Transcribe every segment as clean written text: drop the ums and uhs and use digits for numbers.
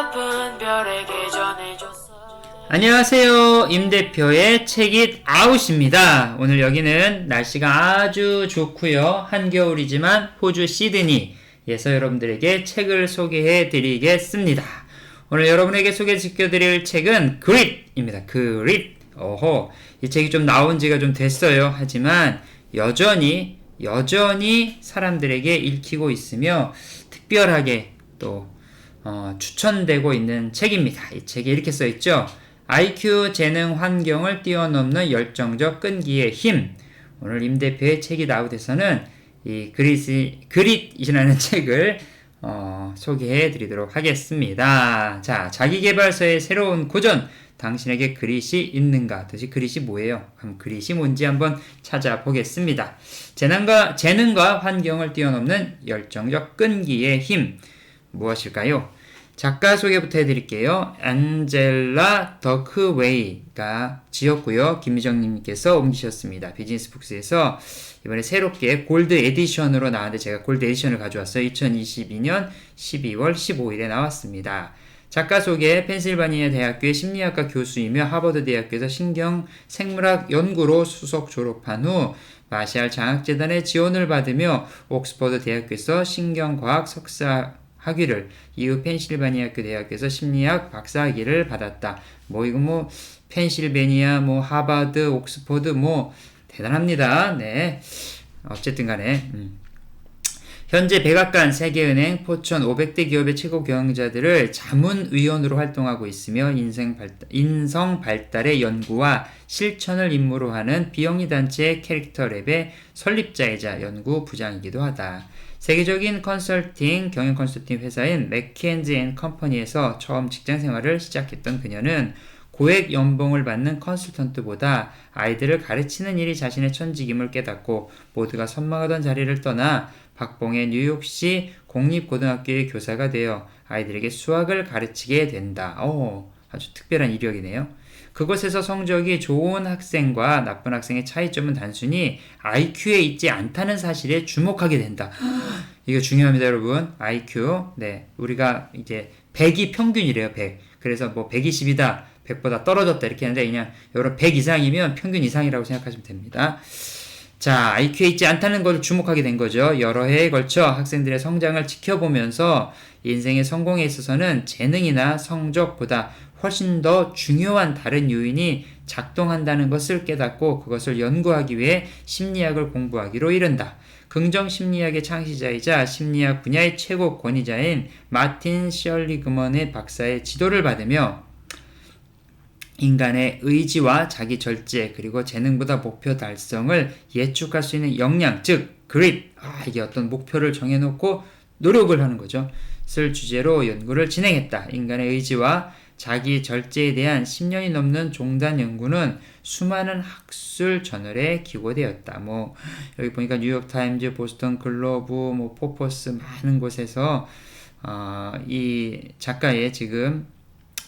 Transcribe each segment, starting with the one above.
나쁜 별에게 전해줬어. 안녕하세요. 임 대표의 책잇 아웃입니다. 오늘 여기는 날씨가 아주 좋고요. 한겨울이지만 호주 시드니에서 여러분들에게 책을 소개해 드리겠습니다. 오늘 여러분에게 소개시켜드릴 책은 그릿입니다. 그릿. 이 책이 좀 나온 지가 좀 됐어요. 하지만 여전히 사람들에게 읽히고 있으며 특별하게 또 추천되고 있는 책입니다. 이 책에 이렇게 써있죠. IQ 재능 환경을 뛰어넘는 열정적 끈기의 힘. 오늘 임 대표의 책이 나웃에서는 이 그릿이라는 책을 소개해 드리도록 하겠습니다. 자, 자기계발서의 새로운 고전. 당신에게 그릿이 있는가? 도대체 그릿이 뭐예요? 그럼 그릿이 뭔지 한번 찾아보겠습니다. 재능과 환경을 뛰어넘는 열정적 끈기의 힘. 무엇일까요? 작가 소개부터 해드릴게요. 안젤라 더크웨이가 지었고요. 김미정님께서 옮기셨습니다. 비즈니스북스에서 이번에 새롭게 골드 에디션으로 나왔는데 제가 골드 에디션을 가져왔어요. 2022년 12월 15일에 나왔습니다. 작가 소개, 펜실바니아 대학교의 심리학과 교수이며 하버드 대학교에서 신경생물학 연구로 수석 졸업한 후 마샬 장학재단의 지원을 받으며 옥스퍼드 대학교에서 신경과학 석사 학위를, 이후 펜실바니아학교 대학교에서 심리학 박사학위를 받았다. 펜실베니아, 하버드, 옥스퍼드, 대단합니다. 네. 어쨌든 간에, 현재 백악관, 세계은행, 포천 500대 기업의 최고 경영자들을 자문위원으로 활동하고 있으며 인성 발달의 연구와 실천을 임무로 하는 비영리 단체 캐릭터랩의 설립자이자 연구 부장이기도 하다. 세계적인 경영 컨설팅 회사인 맥켄지 앤 컴퍼니에서 처음 직장 생활을 시작했던 그녀는 고액 연봉을 받는 컨설턴트보다 아이들을 가르치는 일이 자신의 천직임을 깨닫고 모두가 선망하던 자리를 떠나 박봉의 뉴욕시 공립고등학교의 교사가 되어 아이들에게 수학을 가르치게 된다. 아주 특별한 이력이네요. 그곳에서 성적이 좋은 학생과 나쁜 학생의 차이점은 단순히 IQ에 있지 않다는 사실에 주목하게 된다. 이거 중요합니다, 여러분. IQ. 네. 우리가 이제 100이 평균이래요, 100. 그래서 120이다, 100보다 떨어졌다 이렇게 하는데 그냥 여러분 100 이상이면 평균 이상이라고 생각하시면 됩니다. 자, IQ에 있지 않다는 것을 주목하게 된 거죠. 여러 해에 걸쳐 학생들의 성장을 지켜보면서 인생의 성공에 있어서는 재능이나 성적보다 훨씬 더 중요한 다른 요인이 작동한다는 것을 깨닫고 그것을 연구하기 위해 심리학을 공부하기로 이른다. 긍정심리학의 창시자이자 심리학 분야의 최고 권위자인 마틴 셜리그먼의 박사의 지도를 받으며 인간의 의지와 자기 절제 그리고 재능보다 목표 달성을 예측할 수 있는 역량, 즉 그릿, 이게 어떤 목표를 정해놓고 노력을 하는 거죠. 쓸 주제로 연구를 진행했다. 인간의 의지와 자기 절제에 대한 10년이 넘는 종단 연구는 수많은 학술 저널에 기고되었다. 여기 보니까 뉴욕타임즈, 보스턴 글로브, 포퍼스 많은 곳에서 이 작가의 지금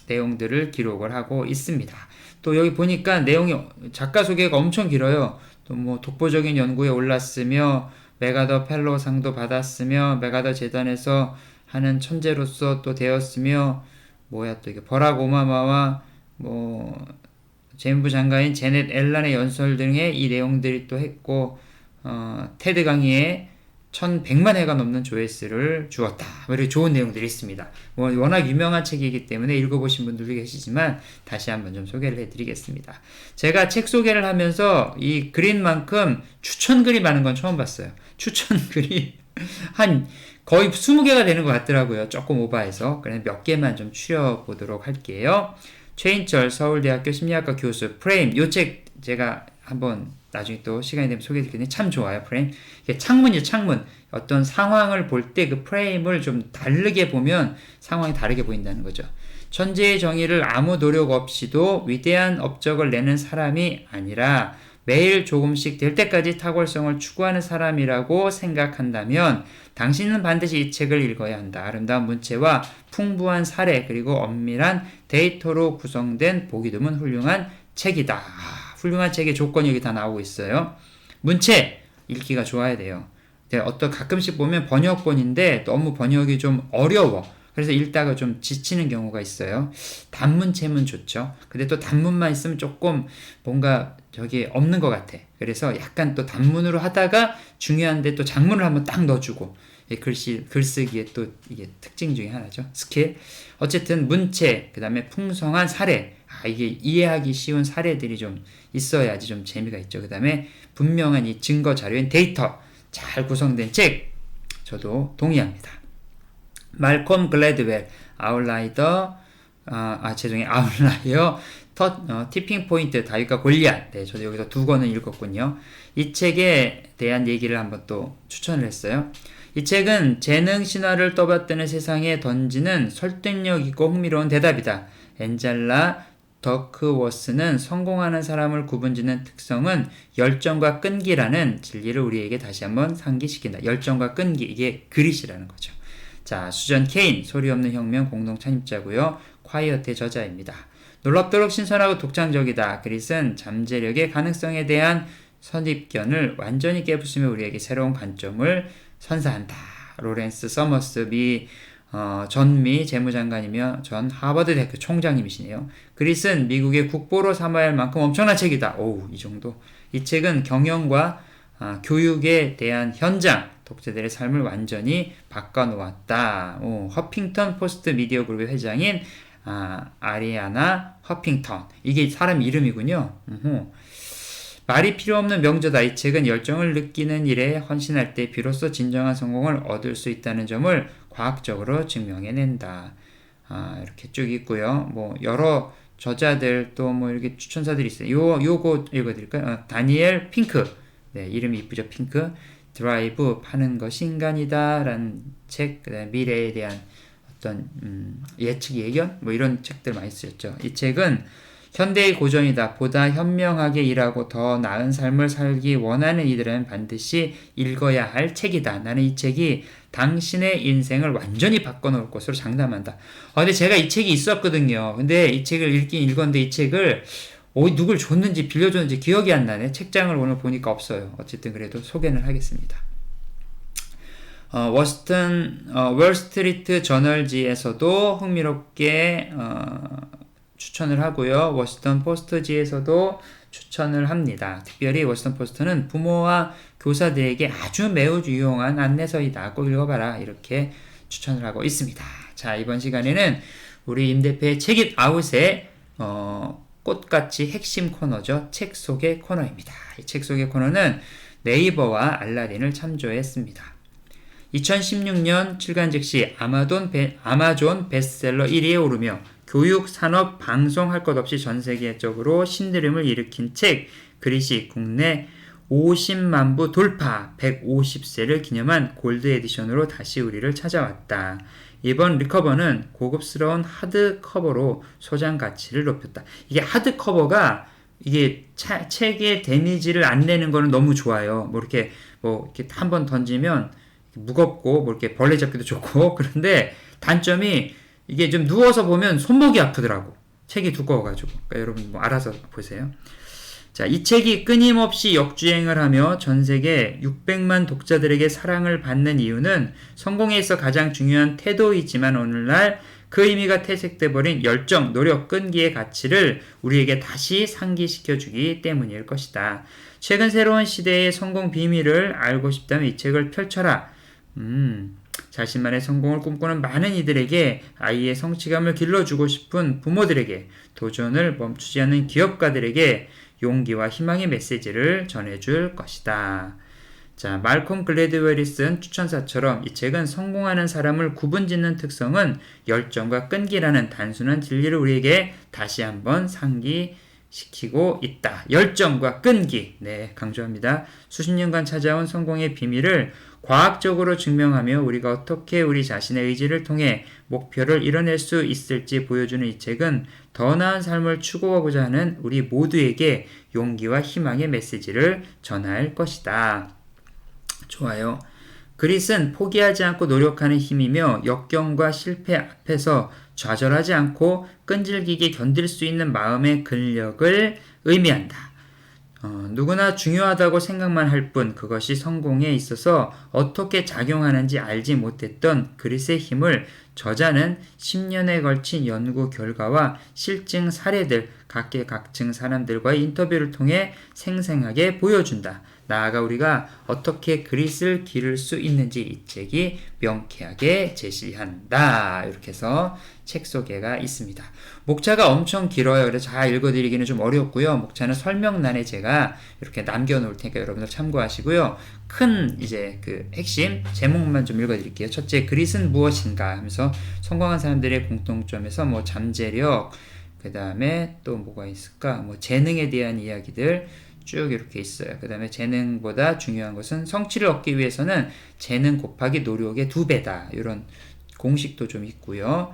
내용들을 기록을 하고 있습니다. 또 여기 보니까 작가 소개가 엄청 길어요. 또 독보적인 연구에 올랐으며 메가더 펠로상도 받았으며 메가더 재단에서 하는 천재로서 또 되었으며 또 이게 버락 오바마와 재무부 장관인 제넷 앨런의 연설 등의 이 내용들이 또 했고 테드 강의에 1100만 회가 넘는 조회수를 주었다. 이렇게 좋은 내용들이 있습니다. 워낙 유명한 책이기 때문에 읽어보신 분들도 계시지만 다시 한번 좀 소개를 해드리겠습니다. 제가 책 소개를 하면서 이 글인만큼 추천글이 많은 건 처음 봤어요. 추천글이 거의 20개가 되는 것 같더라고요. 조금 오버해서. 그래서 몇 개만 좀 추려보도록 할게요. 최인철 서울대학교 심리학과 교수 프레임. 이 책 제가 한번 나중에 또 시간이 되면 소개해 드릴 텐데 참 좋아요. 프레임. 이게 창문이에요. 창문. 어떤 상황을 볼 때 그 프레임을 좀 다르게 보면 상황이 다르게 보인다는 거죠. 천재의 정의를 아무 노력 없이도 위대한 업적을 내는 사람이 아니라 매일 조금씩 될 때까지 탁월성을 추구하는 사람이라고 생각한다면 당신은 반드시 이 책을 읽어야 한다. 아름다운 문체와 풍부한 사례 그리고 엄밀한 데이터로 구성된 보기 드문 훌륭한 책이다. 훌륭한 책의 조건이 여기 다 나오고 있어요. 문체 읽기가 좋아야 돼요. 가끔씩 보면 번역본인데 너무 번역이 좀 어려워. 그래서 읽다가 좀 지치는 경우가 있어요. 단문체면 좋죠. 근데 또 단문만 있으면 조금 뭔가 저기 없는 것 같아. 그래서 약간 또 단문으로 하다가 중요한데 또 장문을 한번 딱 넣어주고, 글쓰기의 또 이게 특징 중에 하나죠. 스킬. 어쨌든 문체, 그 다음에 풍성한 사례. 이게 이해하기 쉬운 사례들이 좀 있어야지 좀 재미가 있죠. 그 다음에 분명한 이 증거 자료인 데이터. 잘 구성된 책. 저도 동의합니다. 말콤 글래드웰, 아웃라이어, 티핑 포인트, 다윗과 골리앗. 네, 저도 여기서 두 권을 읽었군요. 이 책에 대한 얘기를 한번 또 추천을 했어요. 이 책은 재능 신화를 떠받드는 세상에 던지는 설득력 있고 흥미로운 대답이다. 엔젤라 더크워스는 성공하는 사람을 구분짓는 특성은 열정과 끈기라는 진리를 우리에게 다시 한번 상기시킨다. 열정과 끈기, 이게 그릿이라는 거죠. 자, 수전 케인, 소리 없는 혁명 공동 창립자고요. 콰이어트의 저자입니다. 놀랍도록 신선하고 독창적이다. 그릿은 잠재력의 가능성에 대한 선입견을 완전히 깨부수며 우리에게 새로운 관점을 선사한다. 로렌스 서머스 전미 재무장관이며 전 하버드 대학교 총장님이시네요. 그릿은 미국의 국보로 삼아야 할 만큼 엄청난 책이다. 이 정도. 이 책은 경영과 교육에 대한 현장, 독자들의 삶을 완전히 바꿔놓았다. 허핑턴 포스트 미디어 그룹의 회장인 아리아나 허핑턴. 이게 사람 이름이군요. 말이 필요 없는 명저다. 이 책은 열정을 느끼는 일에 헌신할 때 비로소 진정한 성공을 얻을 수 있다는 점을 과학적으로 증명해낸다. 이렇게 쭉 있고요. 여러 저자들 또 이렇게 추천사들이 있어요. 요거 읽어드릴까요? 다니엘 핑크. 네, 이름이 이쁘죠. 핑크. 드라이브, 파는 것이 인간이다. 라는 책, 그다음에 미래에 대한 어떤, 예측, 예견? 이런 책들 많이 쓰였죠. 이 책은 현대의 고전이다. 보다 현명하게 일하고 더 나은 삶을 살기 원하는 이들은 반드시 읽어야 할 책이다. 나는 이 책이 당신의 인생을 완전히 바꿔놓을 것으로 장담한다. 근데 제가 이 책이 있었거든요. 근데 이 책을 읽었는데 이 책을 누굴 줬는지 빌려줬는지 기억이 안 나네. 책장을 오늘 보니까 없어요. 어쨌든 그래도 소개는 하겠습니다. 월스트리트 저널지에서도 흥미롭게 추천을 하고요. 워싱턴 포스트지에서도 추천을 합니다. 특별히 워싱턴 포스트는 부모와 교사들에게 아주 매우 유용한 안내서이다. 꼭 읽어봐라. 이렇게 추천을 하고 있습니다. 자, 이번 시간에는 우리 임 대표의 책잇 아웃의 꽃같이 핵심 코너죠. 책 소개 코너입니다. 이 책 소개 코너는 네이버와 알라딘을 참조했습니다. 2016년 출간 즉시 아마존 베스트셀러 1위에 오르며 교육, 산업, 방송 할 것 없이 전 세계적으로 신드림을 일으킨 책, 그릿이 국내 50만 부 돌파, 150세를 기념한 골드 에디션으로 다시 우리를 찾아왔다. 이번 리커버는 고급스러운 하드커버로 소장 가치를 높였다. 이게 하드커버가 이게 책의 데미지를 안 내는 거는 너무 좋아요. 이렇게 한번 던지면 무겁고 이렇게 벌레 잡기도 좋고. 그런데 단점이 이게 좀 누워서 보면 손목이 아프더라고. 책이 두꺼워가지고. 그러니까 여러분 알아서 보세요. 자, 이 책이 끊임없이 역주행을 하며 전 세계 600만 독자들에게 사랑을 받는 이유는 성공에 있어 가장 중요한 태도이지만 오늘날 그 의미가 퇴색돼 버린 열정, 노력, 끈기의 가치를 우리에게 다시 상기시켜주기 때문일 것이다. 최근 새로운 시대의 성공 비밀을 알고 싶다면 이 책을 펼쳐라. 자신만의 성공을 꿈꾸는 많은 이들에게, 아이의 성취감을 길러주고 싶은 부모들에게, 도전을 멈추지 않는 기업가들에게 용기와 희망의 메시지를 전해줄 것이다. 자, 말콤 글래드웰이 쓴 추천사처럼 이 책은 성공하는 사람을 구분짓는 특성은 열정과 끈기라는 단순한 진리를 우리에게 다시 한번 상기시키고 있다. 열정과 끈기. 네, 강조합니다. 수십 년간 찾아온 성공의 비밀을 과학적으로 증명하며 우리가 어떻게 우리 자신의 의지를 통해 목표를 이뤄낼 수 있을지 보여주는 이 책은 더 나은 삶을 추구하고자 하는 우리 모두에게 용기와 희망의 메시지를 전할 것이다. 좋아요. 그릿은 포기하지 않고 노력하는 힘이며 역경과 실패 앞에서 좌절하지 않고 끈질기게 견딜 수 있는 마음의 근력을 의미한다. 누구나 중요하다고 생각만 할 뿐 그것이 성공에 있어서 어떻게 작용하는지 알지 못했던 그릿의 힘을 저자는 10년에 걸친 연구 결과와 실증 사례들, 각계각층 사람들과의 인터뷰를 통해 생생하게 보여준다. 나아가 우리가 어떻게 그릿을 기를 수 있는지 이 책이 명쾌하게 제시한다. 이렇게 해서 책 소개가 있습니다. 목차가 엄청 길어요. 그래서 잘 읽어드리기는 좀 어렵고요. 목차는 설명란에 제가 이렇게 남겨놓을 테니까 여러분들 참고하시고요. 큰 이제 그 핵심 제목만 좀 읽어드릴게요. 첫째, 그릿은 무엇인가 하면서 성공한 사람들의 공통점에서 뭐 잠재력, 그 다음에 또 뭐가 있을까? 뭐 재능에 대한 이야기들 쭉 이렇게 있어요. 그 다음에 재능보다 중요한 것은 성취를 얻기 위해서는 재능 곱하기 노력의 2배다. 이런 공식도 좀 있고요.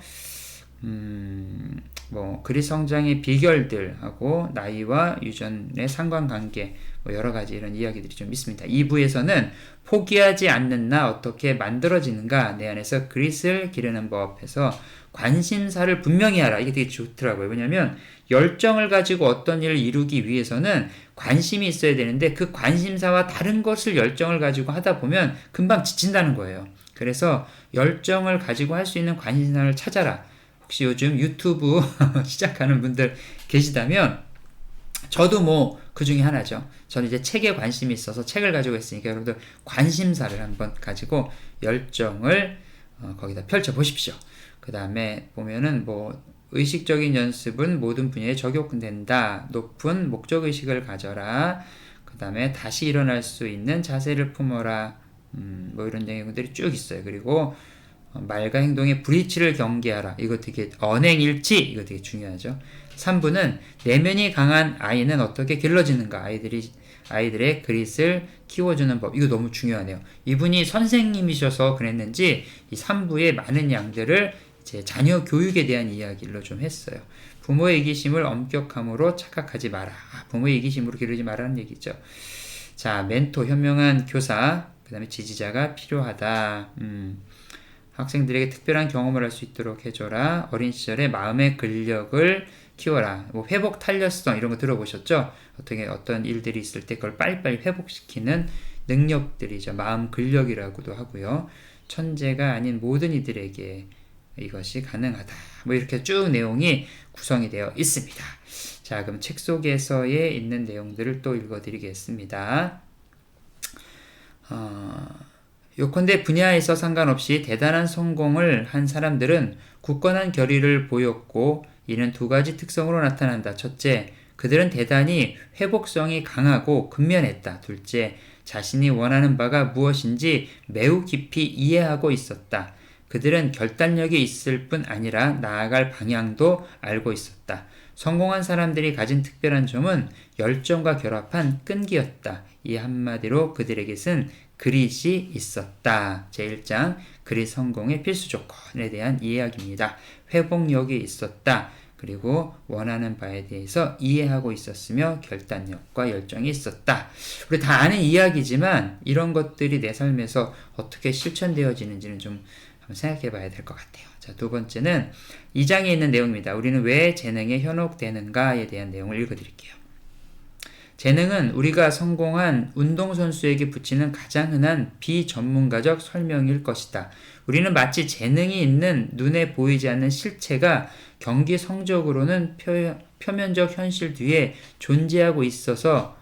뭐 그릿 성장의 비결들하고 나이와 유전의 상관관계 뭐 여러 가지 이런 이야기들이 좀 있습니다. 2부에서는 포기하지 않는 나 어떻게 만들어지는가 내 안에서 그릿을 기르는 법에서 관심사를 분명히 하라. 이게 되게 좋더라고요. 왜냐면 열정을 가지고 어떤 일을 이루기 위해서는 관심이 있어야 되는데 그 관심사와 다른 것을 열정을 가지고 하다 보면 금방 지친다는 거예요. 그래서 열정을 가지고 할 수 있는 관심사를 찾아라. 혹시 요즘 유튜브 시작하는 분들 계시다면 저도 뭐 그 중에 하나죠. 저는 이제 책에 관심이 있어서 책을 가지고 있으니까 여러분들 관심사를 한번 가지고 열정을 거기다 펼쳐 보십시오. 그 다음에 보면은 뭐 의식적인 연습은 모든 분야에 적용된다. 높은 목적의식을 가져라. 그 다음에 다시 일어날 수 있는 자세를 품어라. 뭐 이런 내용들이 쭉 있어요. 그리고 말과 행동의 불이치를 경계하라. 이거 되게 언행일치 이거 되게 중요하죠. 3부는 내면이 강한 아이는 어떻게 길러지는가. 아이들의 그릿을 키워주는 법. 이거 너무 중요하네요. 이분이 선생님이셔서 그랬는지 이 3부의 많은 양들을 제 자녀 교육에 대한 이야기로 좀 했어요. 부모의 이기심을 엄격함으로 착각하지 마라. 부모의 이기심으로 기르지 말라는 얘기죠. 자, 멘토, 현명한 교사, 그 다음에 지지자가 필요하다. 학생들에게 특별한 경험을 할 수 있도록 해줘라. 어린 시절에 마음의 근력을 키워라. 뭐 회복 탄력성 이런 거 들어보셨죠? 어떤 일들이 있을 때 그걸 빨리빨리 회복시키는 능력들이죠. 마음 근력이라고도 하고요. 천재가 아닌 모든 이들에게 이것이 가능하다. 뭐 이렇게 쭉 내용이 구성이 되어 있습니다. 자, 그럼 책 속에서에 있는 내용들을 또 읽어드리겠습니다. 요컨대 분야에서 상관없이 대단한 성공을 한 사람들은 굳건한 결의를 보였고 이는 2가지 특성으로 나타난다. 첫째, 그들은 대단히 회복성이 강하고 근면했다. 둘째, 자신이 원하는 바가 무엇인지 매우 깊이 이해하고 있었다. 그들은 결단력이 있을 뿐 아니라 나아갈 방향도 알고 있었다. 성공한 사람들이 가진 특별한 점은 열정과 결합한 끈기였다. 이 한마디로 그들에게는 그릿이 있었다. 제1장 그릿 성공의 필수 조건에 대한 이야기입니다. 회복력이 있었다. 그리고 원하는 바에 대해서 이해하고 있었으며 결단력과 열정이 있었다. 우리 다 아는 이야기지만 이런 것들이 내 삶에서 어떻게 실천되어지는지는 좀 한번 생각해 봐야 될 것 같아요. 자, 2번째는 2장에 있는 내용입니다. 우리는 왜 재능에 현혹되는가에 대한 내용을 읽어드릴게요. 재능은 우리가 성공한 운동선수에게 붙이는 가장 흔한 비전문가적 설명일 것이다. 우리는 마치 재능이 있는 눈에 보이지 않는 실체가 경기 성적으로는 표면적 현실 뒤에 존재하고 있어서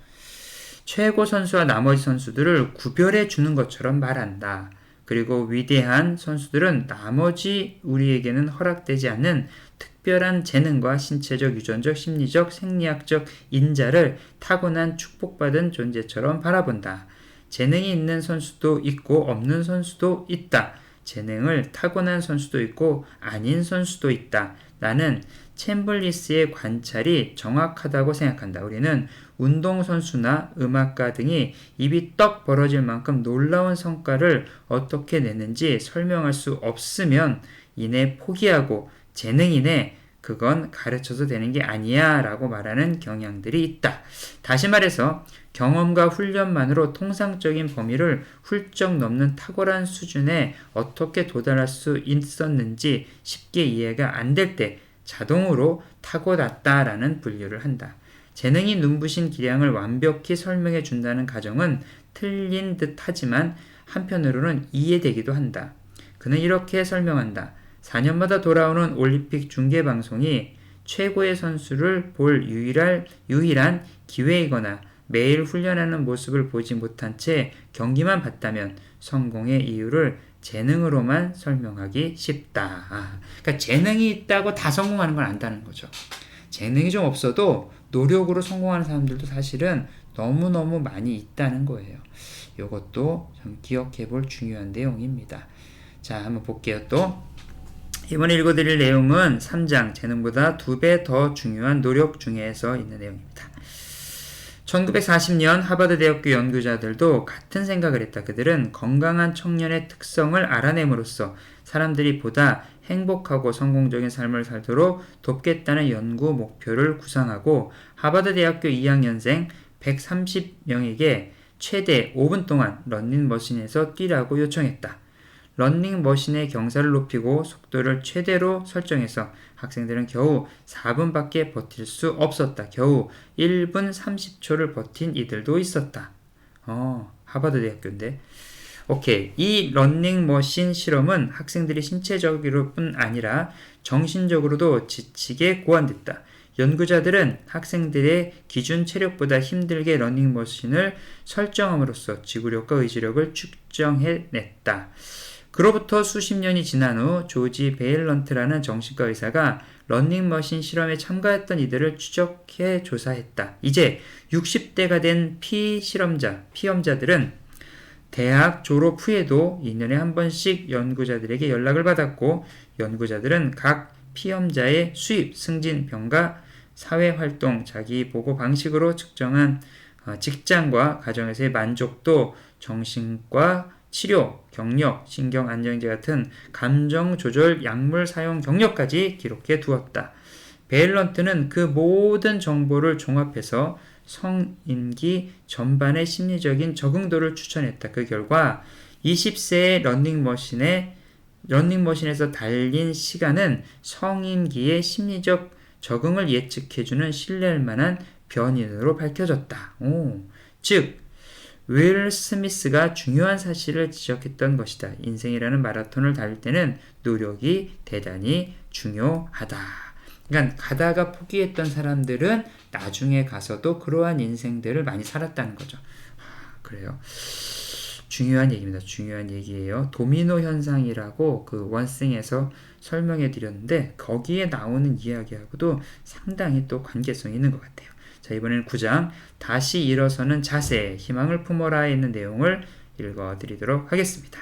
최고 선수와 나머지 선수들을 구별해 주는 것처럼 말한다. 그리고 위대한 선수들은 나머지 우리에게는 허락되지 않는 특별한 재능과 신체적, 유전적, 심리적, 생리학적 인자를 타고난 축복받은 존재처럼 바라본다. 재능이 있는 선수도 있고 없는 선수도 있다. 재능을 타고난 선수도 있고 아닌 선수도 있다. 나는 챔블리스의 관찰이 정확하다고 생각한다. 우리는 운동선수나 음악가 등이 입이 떡 벌어질 만큼 놀라운 성과를 어떻게 내는지 설명할 수 없으면 이내 포기하고 재능이네 그건 가르쳐도 되는 게 아니야 라고 말하는 경향들이 있다. 다시 말해서 경험과 훈련만으로 통상적인 범위를 훌쩍 넘는 탁월한 수준에 어떻게 도달할 수 있었는지 쉽게 이해가 안 될 때 자동으로 타고났다라는 분류를 한다. 재능이 눈부신 기량을 완벽히 설명해 준다는 가정은 틀린 듯 하지만 한편으로는 이해되기도 한다. 그는 이렇게 설명한다. 4년마다 돌아오는 올림픽 중계방송이 최고의 선수를 볼 유일한 기회이거나 매일 훈련하는 모습을 보지 못한 채 경기만 봤다면 성공의 이유를 재능으로만 설명하기 쉽다. 그러니까 재능이 있다고 다 성공하는 건 안다는 거죠. 재능이 좀 없어도 노력으로 성공하는 사람들도 사실은 너무너무 많이 있다는 거예요. 이것도 좀 기억해 볼 중요한 내용입니다. 자, 한번 볼게요. 또 이번에 읽어드릴 내용은 3장 재능보다 2배 더 중요한 노력 중에서 있는 내용입니다. 1940년 하버드 대학교 연구자들도 같은 생각을 했다. 그들은 건강한 청년의 특성을 알아냄으로써 사람들이 보다 행복하고 성공적인 삶을 살도록 돕겠다는 연구 목표를 구상하고 하버드 대학교 2학년생 130명에게 최대 5분 동안 런닝머신에서 뛰라고 요청했다. 런닝머신의 경사를 높이고 속도를 최대로 설정해서 학생들은 겨우 4분밖에 버틸 수 없었다. 겨우 1분 30초를 버틴 이들도 있었다. 하버드 대학교인데. 오케이. 이 런닝머신 실험은 학생들이 신체적으로 뿐 아니라 정신적으로도 지치게 고안됐다. 연구자들은 학생들의 기준 체력보다 힘들게 런닝머신을 설정함으로써 지구력과 의지력을 측정해냈다. 그로부터 수십 년이 지난 후 조지 베일런트라는 정신과 의사가 런닝머신 실험에 참가했던 이들을 추적해 조사했다. 이제 60대가 된 피험자들은 대학 졸업 후에도 2년에 한 번씩 연구자들에게 연락을 받았고 연구자들은 각 피험자의 수입, 승진, 병가, 사회활동, 자기보고 방식으로 측정한 직장과 가정에서의 만족도, 정신과 치료, 경력, 신경안정제 같은 감정조절 약물 사용 경력까지 기록해 두었다. 베일런트는 그 모든 정보를 종합해서 성인기 전반의 심리적인 적응도를 추천했다. 그 결과 20세의 런닝머신에서 달린 시간은 성인기의 심리적 적응을 예측해주는 신뢰할 만한 변인으로 밝혀졌다. 즉 윌 스미스가 중요한 사실을 지적했던 것이다. 인생이라는 마라톤을 달릴 때는 노력이 대단히 중요하다. 그러니까 가다가 포기했던 사람들은 나중에 가서도 그러한 인생들을 많이 살았다는 거죠. 그래요. 중요한 얘기입니다. 중요한 얘기예요. 도미노 현상이라고 그 원싱에서 설명해 드렸는데 거기에 나오는 이야기하고도 상당히 또 관계성이 있는 것 같아요. 자, 이번에는 9장 다시 일어서는 자세, 희망을 품어라에 있는 내용을 읽어드리도록 하겠습니다.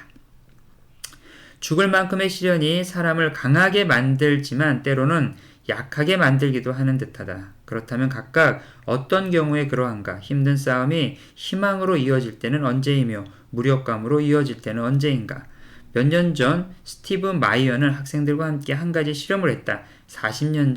죽을 만큼의 시련이 사람을 강하게 만들지만 때로는 약하게 만들기도 하는 듯하다. 그렇다면 각각 어떤 경우에 그러한가? 힘든 싸움이 희망으로 이어질 때는 언제이며 무력감으로 이어질 때는 언제인가? 몇 년 전 스티브 마이어는 학생들과 함께 한 가지 실험을 했다. 40년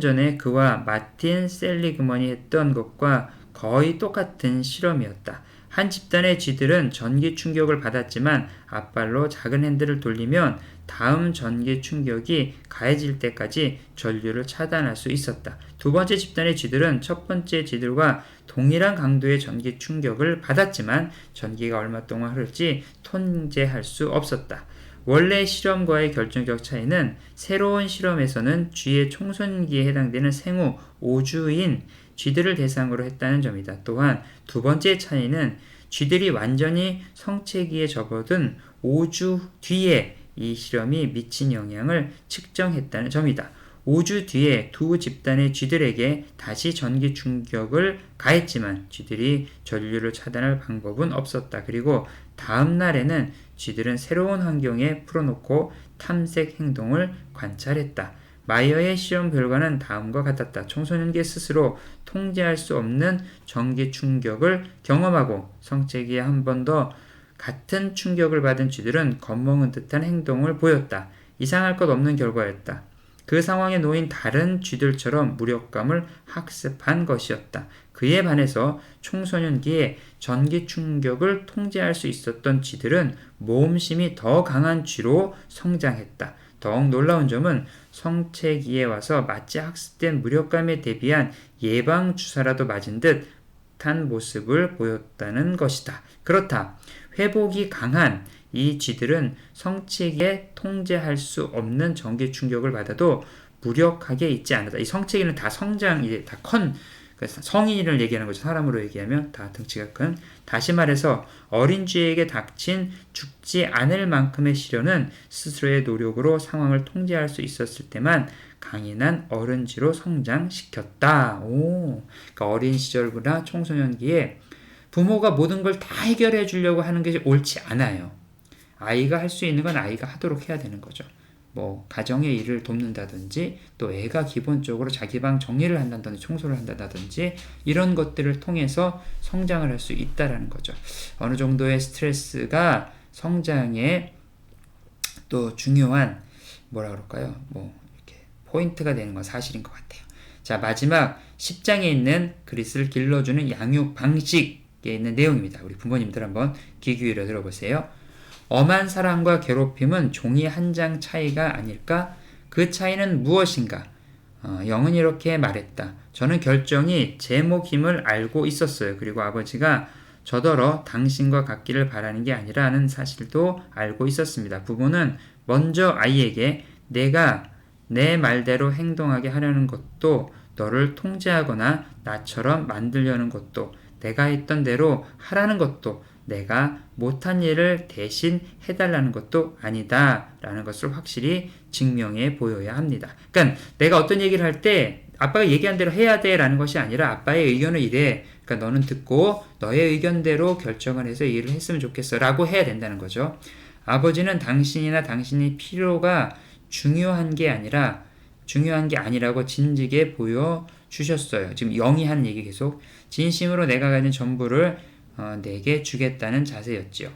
전에 그와 마틴 셀리그먼이 했던 것과 거의 똑같은 실험이었다. 한 집단의 쥐들은 전기 충격을 받았지만 앞발로 작은 핸들을 돌리면 다음 전기 충격이 가해질 때까지 전류를 차단할 수 있었다. 두 번째 집단의 쥐들은 첫 번째 쥐들과 동일한 강도의 전기 충격을 받았지만 전기가 얼마 동안 흐를지 통제할 수 없었다. 원래 실험과의 결정적 차이는 새로운 실험에서는 쥐의 청소년기에 해당되는 생후 5주인 쥐들을 대상으로 했다는 점이다. 또한 두 번째 차이는 쥐들이 완전히 성체기에 접어든 5주 뒤에 이 실험이 미친 영향을 측정했다는 점이다. 5주 뒤에 두 집단의 쥐들에게 다시 전기 충격을 가했지만 쥐들이 전류를 차단할 방법은 없었다. 그리고 다음 날에는 쥐들은 새로운 환경에 풀어놓고 탐색 행동을 관찰했다. 마이어의 실험 결과는 다음과 같았다. 청소년기 스스로 통제할 수 없는 전기 충격을 경험하고 성체기에 한 번 더 같은 충격을 받은 쥐들은 겁먹은 듯한 행동을 보였다. 이상할 것 없는 결과였다. 그 상황에 놓인 다른 쥐들처럼 무력감을 학습한 것이었다. 그에 반해서 청소년기에 전기 충격을 통제할 수 있었던 쥐들은 모험심이 더 강한 쥐로 성장했다. 더욱 놀라운 점은 성체기에 와서 마치 학습된 무력감에 대비한 예방 주사라도 맞은 듯한 모습을 보였다는 것이다. 그렇다. 회복이 강한 이 쥐들은 성체기에 통제할 수 없는 전기 충격을 받아도 무력하게 있지 않았다. 이 성체기는 다 성장, 이제 다 성인을 얘기하는 거죠. 사람으로 얘기하면 다 등치가 큰. 다시 말해서 어린 쥐에게 닥친 죽지 않을 만큼의 시련은 스스로의 노력으로 상황을 통제할 수 있었을 때만 강인한 어른 쥐로 성장시켰다. 그러니까 어린 시절이나 청소년기에 부모가 모든 걸 다 해결해 주려고 하는 게 옳지 않아요. 아이가 할 수 있는 건 아이가 하도록 해야 되는 거죠. 뭐 가정의 일을 돕는다든지 또 애가 기본적으로 자기 방 정리를 한다든지 청소를 한다든지 이런 것들을 통해서 성장을 할 수 있다라는 거죠. 어느 정도의 스트레스가 성장에 또 중요한 뭐라 그럴까요? 뭐 이렇게 포인트가 되는 건 사실인 것 같아요. 자, 마지막 10장에 있는 그리스를 길러주는 양육 방식에 있는 내용입니다. 우리 부모님들 한번 귀 기울여 들어보세요. 엄한 사랑과 괴롭힘은 종이 한 장 차이가 아닐까? 그 차이는 무엇인가? 영은 이렇게 말했다. 저는 결정이 제목 힘을 알고 있었어요. 그리고 아버지가 저더러 당신과 같기를 바라는 게 아니라는 사실도 알고 있었습니다. 부모는 먼저 아이에게 내가 내 말대로 행동하게 하려는 것도 너를 통제하거나 나처럼 만들려는 것도 내가 했던 대로 하라는 것도 내가 못한 일을 대신 해달라는 것도 아니다 라는 것을 확실히 증명해 보여야 합니다. 그러니까 내가 어떤 얘기를 할 때 아빠가 얘기한 대로 해야 돼 라는 것이 아니라 아빠의 의견은 이래, 그러니까 너는 듣고 너의 의견대로 결정을 해서 이 일을 했으면 좋겠어 라고 해야 된다는 거죠. 아버지는 당신이나 당신이 필요가 중요한 게 아니라고 진지게 보여주셨어요. 지금 영이 한 얘기 계속 진심으로 내가 가진 전부를 내게 주겠다는 자세였지요.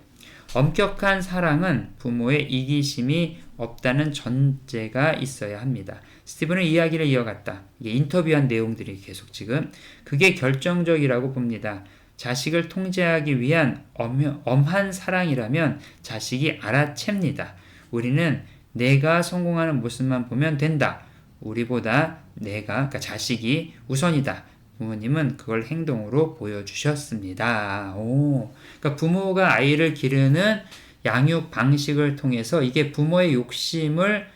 엄격한 사랑은 부모의 이기심이 없다는 전제가 있어야 합니다. 스티븐은 이야기를 이어갔다. 이게 인터뷰한 내용들이 계속 지금 그게 결정적이라고 봅니다. 자식을 통제하기 위한 엄한 사랑이라면 자식이 알아챕니다. 우리는 내가 성공하는 모습만 보면 된다. 우리보다 그러니까 자식이 우선이다. 부모님은 그걸 행동으로 보여주셨습니다. 그러니까 부모가 아이를 기르는 양육 방식을 통해서 이게 부모의 욕심을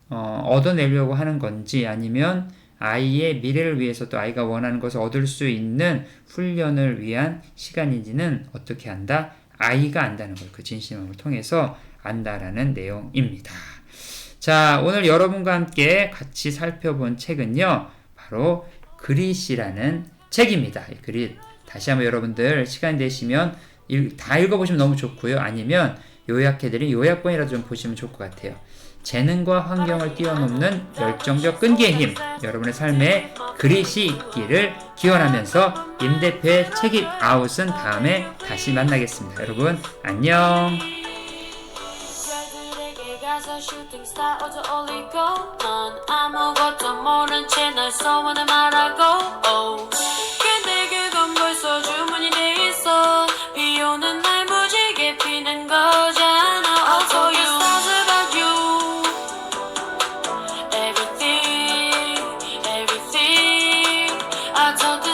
얻어내려고 하는 건지 아니면 아이의 미래를 위해서 또 아이가 원하는 것을 얻을 수 있는 훈련을 위한 시간인지는 어떻게 한다? 아이가 안다는 걸 그 진심을 통해서 안다라는 내용입니다. 자, 오늘 여러분과 함께 같이 살펴본 책은요, 바로 그릿이라는 책입니다. 이 그릿 다시 한번 여러분들 시간 되시면 다 읽어보시면 너무 좋고요. 아니면 요약해드린 요약본이라도 좀 보시면 좋을 것 같아요. 재능과 환경을 뛰어넘는 열정적 끈기의 힘, 여러분의 삶에 그릿이 있기를 기원하면서 임 대표의 책잇 아웃은 다음에 다시 만나겠습니다. 여러분 안녕. 슈팅 스타 어저 올리고 넌 아무것도 모른 채 날 소원을 말하고 근데 그건 벌써 주문이 돼 있어 비 오는 날 무지개 피는 거잖아 All for you stars about you everything I talk